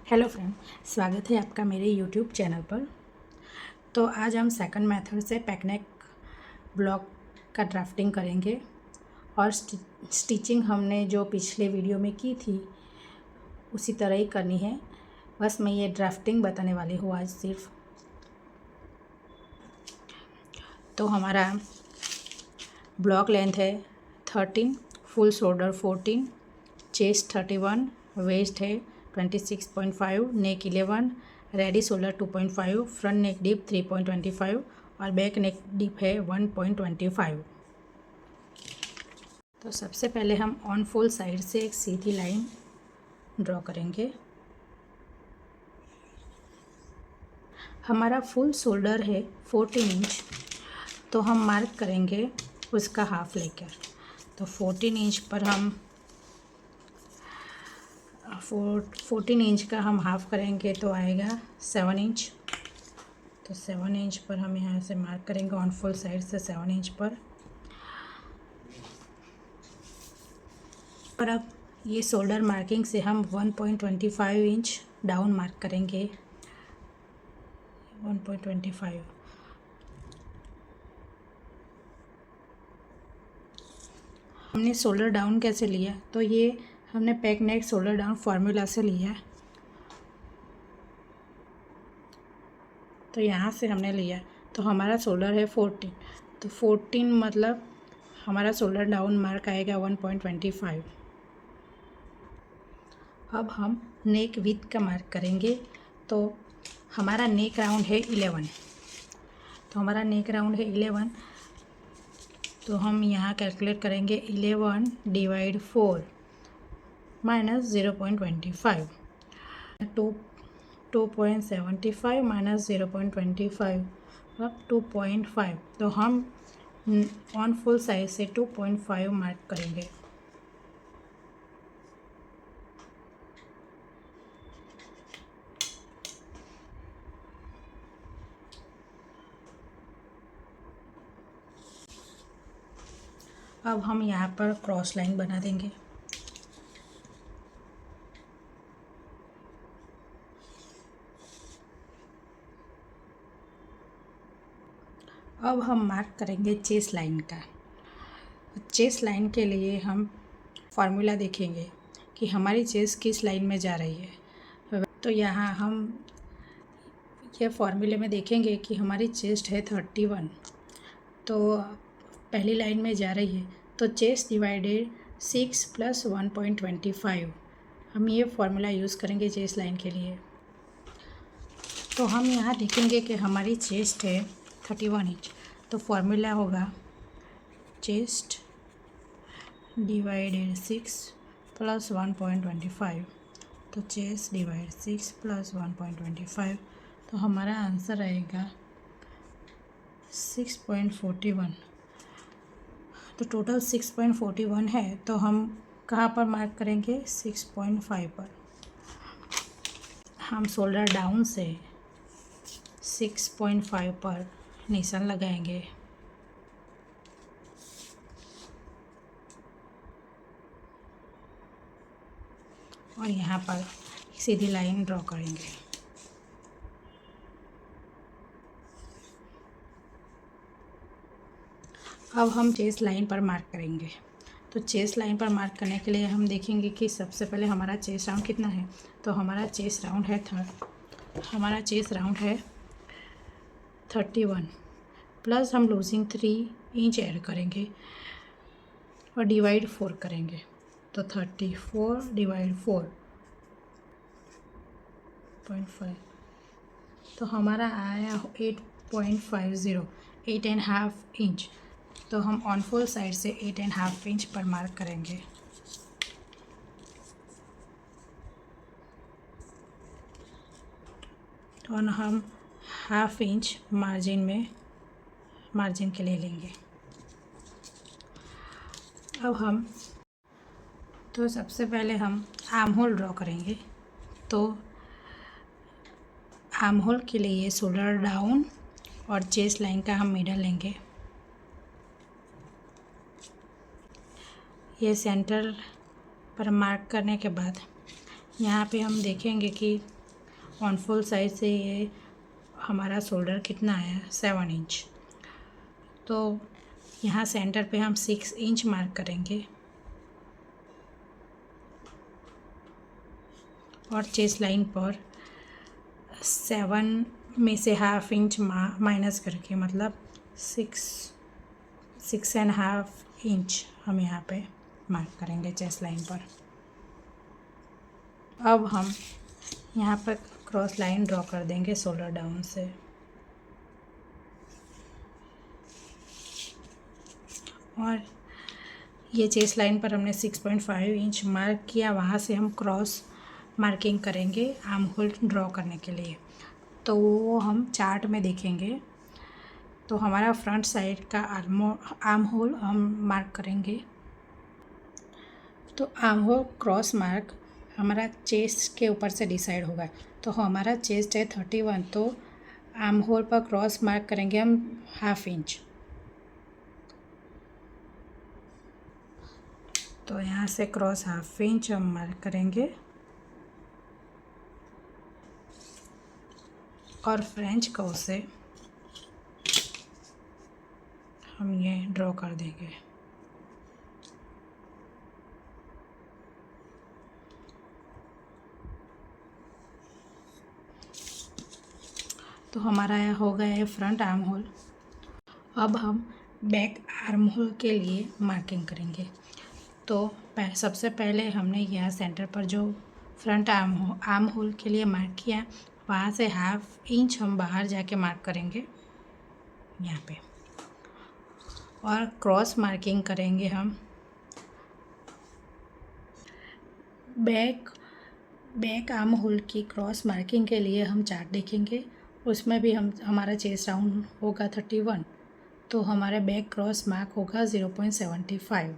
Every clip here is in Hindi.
हेलो फ्रेंड, स्वागत है आपका मेरे यूट्यूब चैनल पर। तो आज हम सेकंड मेथड से पैकनेक ब्लॉक का ड्राफ्टिंग करेंगे और स्टिचिंग हमने जो पिछले वीडियो में की थी उसी तरह ही करनी है। बस मैं ये ड्राफ्टिंग बताने वाली हूँ आज सिर्फ। तो हमारा ब्लॉक लेंथ है 13, फुल शोल्डर 14, चेस्ट 31, वेस्ट है 26.5, नेक 11, रेडी शोल्डर 2.5, फ्रंट नेक डीप 3.25 और बैक नेक डीप है 1.25। तो सबसे पहले हम ऑन फुल साइड से एक सीधी लाइन ड्रॉ करेंगे। हमारा फुल शोल्डर है 14 इंच, तो हम मार्क करेंगे उसका हाफ लेकर। तो 14 इंच पर हम 14 इंच का हम हाफ़ करेंगे तो आएगा 7 इंच। तो 7 इंच पर हम यहाँ से मार्क करेंगे ऑन फुल साइड से 7 इंच पर। और अब ये शोल्डर मार्किंग से हम 1.25 इंच डाउन मार्क करेंगे। 1.25 हमने शोल्डर डाउन कैसे लिया, तो ये हमने पैक नेक शोल्डर डाउन फार्मूला से लिया है। तो यहाँ से हमने लिया, तो हमारा शोल्डर है 14, तो 14 मतलब हमारा शोल्डर डाउन मार्क आएगा 1.25। अब हम नेक विड्थ का मार्क करेंगे। तो हमारा नेक राउंड है 11, तो हमारा नेक राउंड है 11, तो हम यहाँ कैलकुलेट करेंगे 11 डिवाइड 4 माइनस 0.25, 2.75 माइनस 0.25 अब 2.5। तो हम ऑन फुल साइज से 2.5 मार्क करेंगे। अब हम यहाँ पर क्रॉस लाइन बना देंगे। अब हम मार्क करेंगे चेस्ट लाइन का। चेस्ट लाइन के लिए हम फार्मूला देखेंगे कि हमारी चेस्ट किस लाइन में जा रही है। तो यहाँ हम ये फार्मूले में देखेंगे कि हमारी चेस्ट है 31, तो पहली लाइन में जा रही है, तो चेस्ट डिवाइडेड 6 + 1.25 हम ये फार्मूला यूज़ करेंगे चेस्ट लाइन के लिए। तो हम यहाँ देखेंगे कि हमारी चेस्ट है 31 इंच, तो फार्मूला होगा चेस्ट डिवाइडेड 6 + 1.25, तो चेस्ट डिवाइड 6 + 1.25, तो हमारा आंसर आएगा 6.41। तो टोटल 6.41 है, तो हम कहाँ पर मार्क करेंगे 6.5 पर। हम शोल्डर डाउन से 6.5 पर निशान लगाएंगे और यहाँ पर सीधी लाइन ड्रॉ करेंगे। अब हम चेस्ट लाइन पर मार्क करेंगे। तो चेस्ट लाइन पर मार्क करने के लिए हम देखेंगे कि सबसे पहले हमारा चेस्ट राउंड कितना है। तो हमारा चेस्ट राउंड है 31 प्लस हम लूजिंग 3 इंच ऐड करेंगे और डिवाइड 4 करेंगे, तो 34 डिवाइड 4.5, तो हमारा आया 8.50, 8.5 इंच। तो हम ऑन फुल साइड से 8.5 इंच पर मार्क करेंगे। और हम हाफ इंच मार्जिन के लिए लेंगे। अब तो सबसे पहले हम आर्म होल ड्रॉ करेंगे। तो आर्म होल के लिए शोल्डर डाउन और चेस्ट लाइन का हम मिडल लेंगे। ये सेंटर पर मार्क करने के बाद यहाँ पे हम देखेंगे कि ऑन फुल साइड से ये हमारा शोल्डर कितना है 7 इंच। तो यहाँ सेंटर पे हम 6 इंच मार्क करेंगे और चेस्ट लाइन पर 7 में से हाफ इंच माइनस करके मतलब 6.5 इंच हम यहाँ पे मार्क करेंगे चेस्ट लाइन पर। अब हम यहाँ पर क्रॉस लाइन ड्रॉ कर देंगे शोल्डर डाउन से और ये चेस्ट लाइन पर हमने 6.5 इंच मार्क किया, वहाँ से हम क्रॉस मार्किंग करेंगे आर्म होल ड्रॉ करने के लिए। तो वो हम चार्ट में देखेंगे। तो हमारा फ्रंट साइड का आर्म होल हम मार्क करेंगे। तो आर्म होल क्रॉस मार्क हमारा चेस्ट के ऊपर से डिसाइड होगा। तो हमारा चेस्ट है 31, तो आर्म होल पर क्रॉस मार्क करेंगे हम हाफ इंच। तो यहाँ से क्रॉस हाफ इंच हम मार्क करेंगे और फ्रेंच कर्व से हम ये ड्रॉ कर देंगे। तो हमारा यह हो गया है फ्रंट आर्म होल। अब हम बैक आर्म होल के लिए मार्किंग करेंगे। तो सबसे पहले हमने यहाँ सेंटर पर जो फ्रंट आर्म होल के लिए मार्क किया, वहाँ से हाफ इंच हम बाहर जाके मार्क करेंगे यहाँ पे और क्रॉस मार्किंग करेंगे हम बैक आर्म होल की क्रॉस मार्किंग के लिए हम चार्ट देखेंगे। उसमें भी हमारा चेस्ट राउंड होगा 31, तो हमारा बैक क्रॉस मार्क होगा 0.75।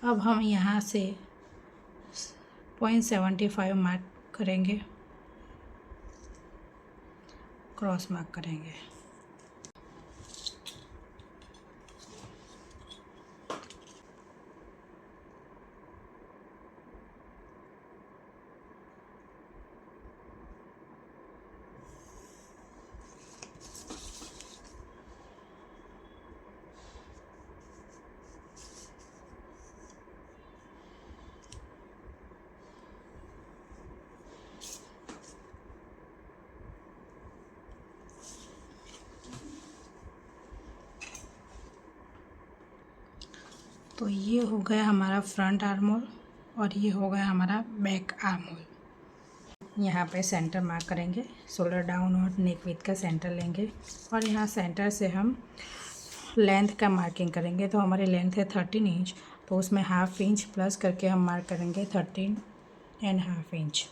अब हम यहाँ से 0.75 मार्क करेंगे, क्रॉस मार्क करेंगे। तो ये हो गया हमारा फ्रंट आर्म होल और ये हो गया हमारा बैक आर्म होल। यहाँ पे सेंटर मार्क करेंगे, शोल्डर डाउन और नेक विड्थ का सेंटर लेंगे और यहाँ सेंटर से हम लेंथ का मार्किंग करेंगे। तो हमारी लेंथ है 13 इंच, तो उसमें हाफ इंच प्लस करके हम मार्क करेंगे 13.5 इंच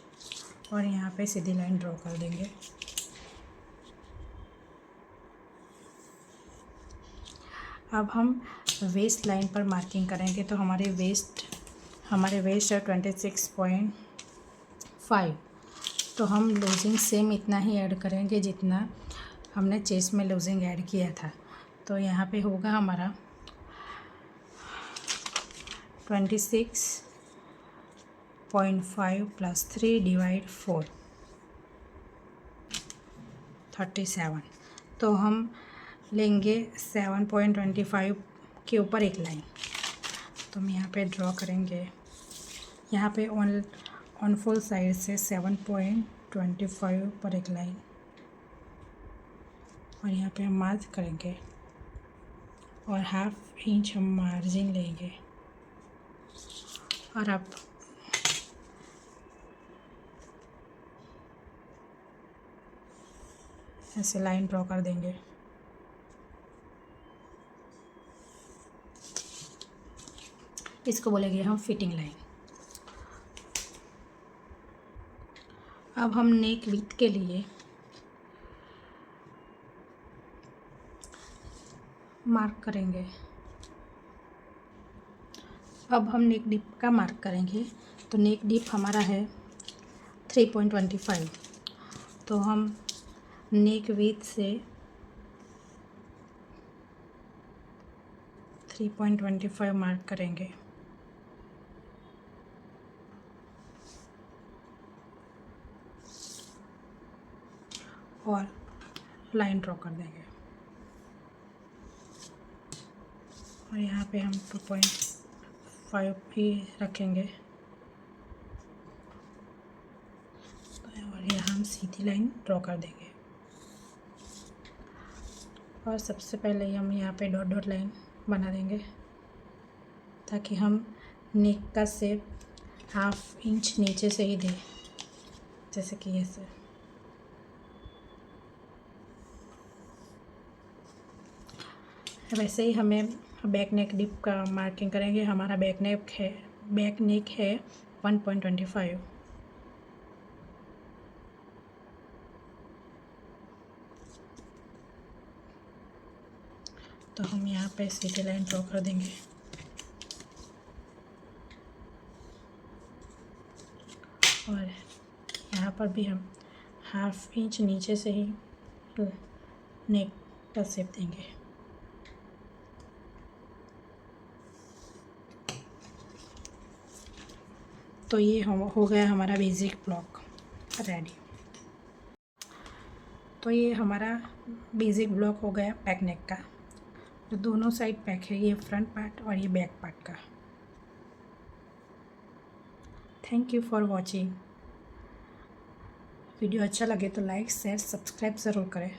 और यहाँ पे सीधी लाइन ड्रॉ कर देंगे। अब हम वेस्ट लाइन पर मार्किंग करेंगे। तो हमारे वेस्ट है 26.5, तो हम लूजिंग सेम इतना ही ऐड करेंगे जितना हमने चेस्ट में लूजिंग ऐड किया था। तो यहाँ पे होगा हमारा 26.5 + 3 / 4 37। तो हम लेंगे 7.25 के ऊपर एक लाइन। तो हम यहाँ पे ड्रॉ करेंगे, यहाँ पे ऑन फुल साइड से 7.25 पर एक लाइन और यहाँ पे हम मार्क करेंगे और हाफ इंच हम मार्जिन लेंगे और अब ऐसे लाइन ड्रॉ कर देंगे। इसको बोलेंगे हम फिटिंग लाइन। अब हम नेक विड्थ के लिए मार्क करेंगे। अब हम नेक डिप का मार्क करेंगे। तो नेक डिप हमारा है 3.25, तो हम नेक विड्थ से 3.25 मार्क करेंगे और लाइन ड्रॉ कर देंगे। और यहाँ पे हम 2.5 भी रखेंगे और यहाँ हम सीधी लाइन ड्रॉ कर देंगे। और सबसे पहले हम यहाँ पे डॉट डॉट लाइन बना देंगे ताकि हम नेक का शेप 1/2 इंच नीचे से ही दें, जैसे कि ऐसे। वैसे ही हमें बैक नेक डिप का मार्किंग करेंगे। हमारा बैक नेक है 1.25। तो हम यहाँ पे सीधी लाइन ड्रॉ कर देंगे और यहाँ पर भी हम 1/2 इंच नीचे से ही नेक का शेप देंगे। तो ये हो गया हमारा बेसिक ब्लॉक रेडी। तो ये हमारा बेसिक ब्लॉक हो गया बैक नेक का। जो दोनों साइड पैक है, ये फ्रंट पार्ट और ये बैक पार्ट का। Thank you for watching. Video अच्छा लगे तो लाइक शेयर सब्सक्राइब ज़रूर करें।